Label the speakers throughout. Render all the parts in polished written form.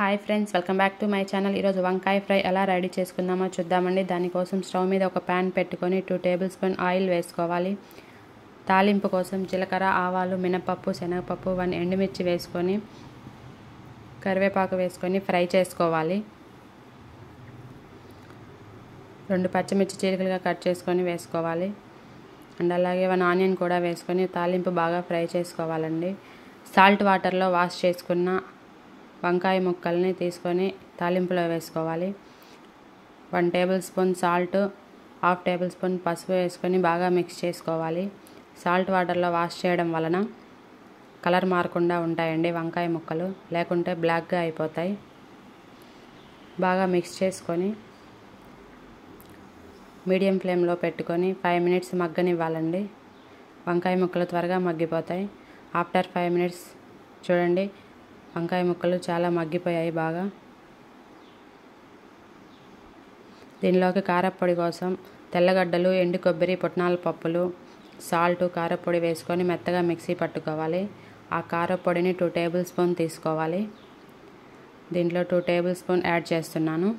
Speaker 1: Hi friends, welcome back to my channel. ఈరోజు వంకాయ fry ఎలా రెడీ చేసుకుందామో చూద్దామండి. దానికోసం స్టవ్ మీద ఒక ప్యాన్ పెట్టుకొని 2 టేబుల్ స్పూన్ ఆయిల్ వేసుకోవాలి. తాలింపు కోసం జీలకర్ర, ఆవాలు, మినపప్పు, శనగపప్పు, 1 ఎండుమిర్చి వేసుకొని కరివేపాకు వేసుకొని ఫ్రై చేసుకోవాలి. 2 పచ్చిమిర్చి చీలికలుగా కట్ చేసుకొని వేసుకోవాలి. అండ్ అలాగే 1 ఆనియన్ కూడా వేసుకొని తాలింపు బాగా ఫ్రై చేసుకోవాలండి. సాల్ట్ వాటర్లో వాష్ చేసుకున్న వంకాయ ముక్కల్ని తీసుకొని తాలింపులో వేసుకోవాలి. 1 table spoon salt, 1/2 table spoon పసుపు వేసుకొని బాగా మిక్స్ చేసుకోవాలి. సాల్ట్ వాటర్లో వాష్ చేయడం వలన కలర్ మారకుండా ఉంటాయండి వంకాయ ముక్కలు, లేకుంటే బ్లాక్గా అయిపోతాయి. బాగా మిక్స్ చేసుకొని మీడియం ఫ్లేమ్లో పెట్టుకొని 5 మినిట్స్ మగ్గనివ్వాలండి. వంకాయ ముక్కలు త్వరగా మగ్గిపోతాయి. ఆఫ్టర్ 5 మినిట్స్ చూడండి, వంకాయ ముక్కలు చాలా మగ్గిపోయాయి బాగా. దీనిలోకి కారపొడి కోసం తెల్లగడ్డలు, ఎండు కొబ్బరి, పుట్నాల పప్పులు, సాల్ట్, కారపొడి వేసుకొని మెత్తగా మిక్సీ పట్టుకోవాలి. ఆ కారపొడిని 2 టేబుల్ స్పూన్ తీసుకోవాలి. దీంట్లో 2 టేబుల్ స్పూన్ యాడ్ చేస్తున్నాను.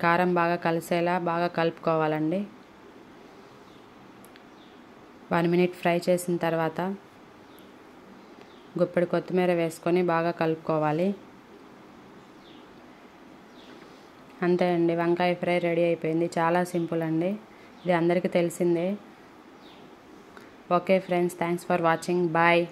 Speaker 1: కారం బాగా కలిసేలా బాగా కలుపుకోవాలండి. 1 మినిట్ ఫ్రై చేసిన తర్వాత గుప్పెడు కొత్తిమీర వేసుకొని బాగా కలుపుకోవాలి. అంతే అండి, వంకాయ ఫ్రై రెడీ అయిపోయింది. చాలా సింపుల్ అండి, ఇది అందరికీ తెలిసిందే. Okay friends, thanks for watching. Bye.